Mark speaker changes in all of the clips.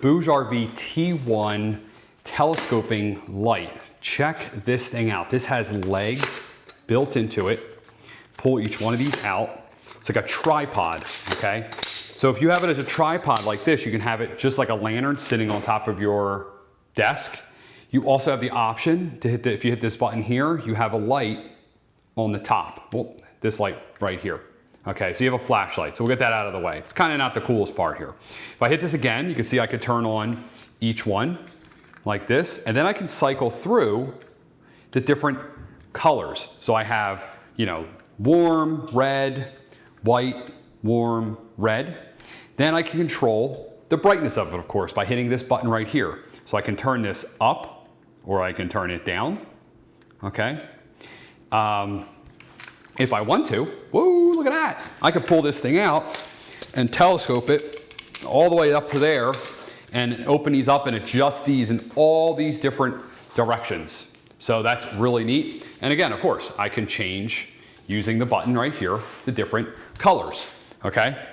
Speaker 1: BougeRV T1 telescoping light. Check this thing out. This has legs built into it. Pull each one of these out. It's like a tripod, okay? So if you have it as a tripod like this, you can have it just like a lantern sitting on top of your desk. You also have the option to hit if you hit this button here, you have a light on the top. Well, this light right here. Okay, so you have a flashlight, so we'll get that out of the way. It's kind of not the coolest part here. If I hit this again, you can see I could turn on each one like this, and then I can cycle through the different colors. So I have, you know, warm, red, white, warm, red. Then I can control the brightness of it, of course, by hitting this button right here. So I can turn this up, or I can turn it down, okay? If I want to, whoa, look at that. I could pull this thing out and telescope it all the way up to there and open these up and adjust these in all these different directions. So that's really neat. And again, of course, I can change using the button right here, the different colors, okay?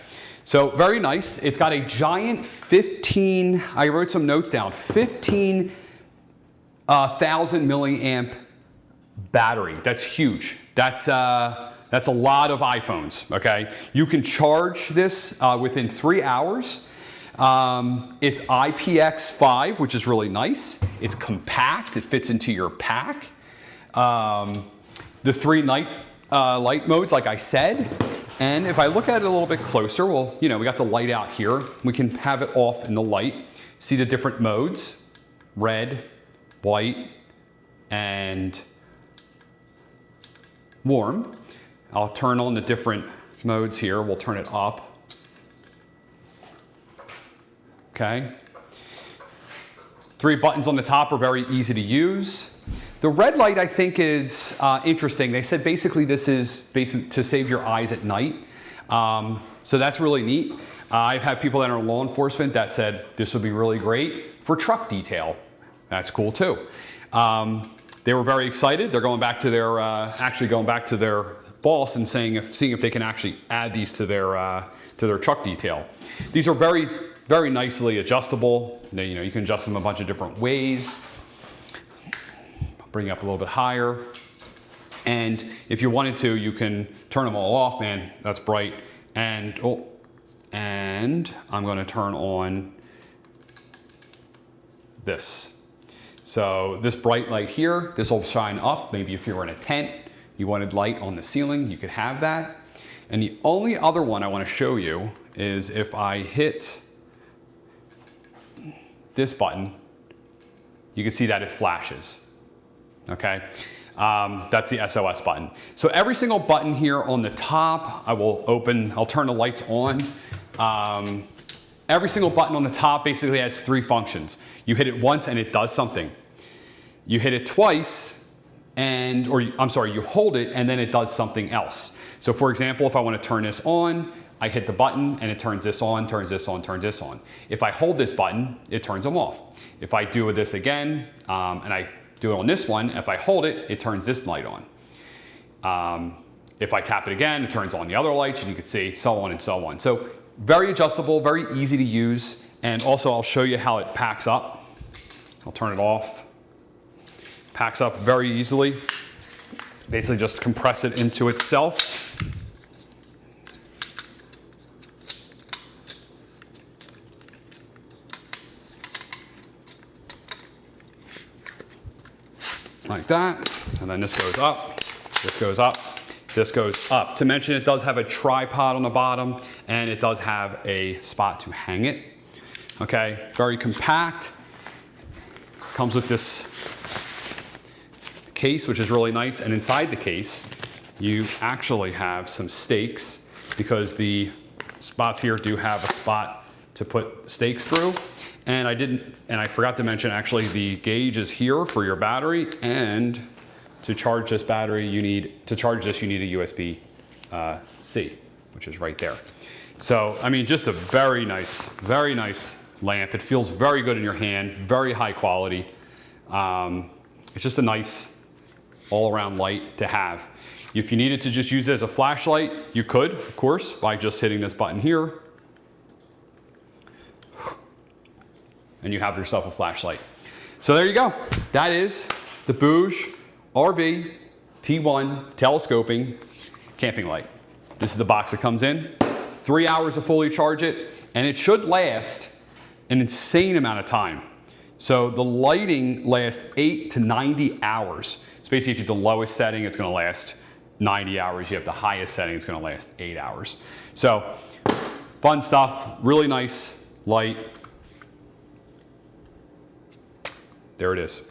Speaker 1: So very nice. It's got a giant 15, I wrote some notes down, 15,000 milliamp battery. That's huge. That's a lot of iPhones, okay? You can charge this within 3 hours. It's IPX5, which is really nice. It's compact, it fits into your pack. The 3 night light modes, like I said. And if I look at it a little bit closer, well, you know, we got the light out here. We can have it off in the light. See the different modes, red, white, and warm. I'll turn on the different modes here. We'll turn it up. Okay. 3 buttons on the top are very easy to use. The red light, I think, is interesting. They said basically this is to save your eyes at night. So that's really neat. I've had people that are in law enforcement that said this would be really great for truck detail. That's cool too. They were very excited. They're going back to their, actually going back to their boss and seeing if they can actually add these to their truck detail. These are very, very nicely adjustable. You know, you can adjust them a bunch of different ways. Bring it up a little bit higher. And if you wanted to, you can turn them all off, man. That's bright. And, oh, and I'm gonna turn on this. So this bright light here, this will shine up. Maybe if you were in a tent, you wanted light on the ceiling, you could have that. And the only other one I want to show you is if I hit this button, you can see that it flashes, okay? That's the SOS button. So every single button here on the top, I'll turn the lights on. Every single button on the top basically has 3 functions. You hit it once and it does something. You hit it twice you hold it and then it does something else. So for example, if I want to turn this on, I hit the button and it turns this on, turns this on, turns this on. If I hold this button, it turns them off. If I do this again, and I do it on this one, if I hold it, it turns this light on. If I tap it again, it turns on the other lights, and you can see so on and so on. So very adjustable, very easy to use. And also I'll show you how it packs up. I'll turn it off. Packs up very easily. Basically just compress it into itself. Like that, and then this goes up, this goes up, this goes up. To mention, it does have a tripod on the bottom, and it does have a spot to hang it. Okay, very compact. Comes with this case, which is really nice, and inside the case, you actually have some stakes, because the spots here do have a spot to put stakes through. And I forgot to mention, actually, the gauge is here for your battery, and to charge this battery, you need a USB-C, which is right there. So, I mean, just a very nice lamp. It feels very good in your hand, very high quality. It's just a nice all-around light to have. If you needed to just use it as a flashlight, you could, of course, by just hitting this button here. and you have yourself a flashlight. So there you go. That is the BougeRV T1 telescoping camping light. This is the box that comes in. 3 hours to fully charge it, and it should last an insane amount of time. So the lighting lasts 8 to 90 hours. So basically if you have the lowest setting, it's gonna last 90 hours. You have the highest setting, it's gonna last 8 hours. So fun stuff, really nice light. There it is.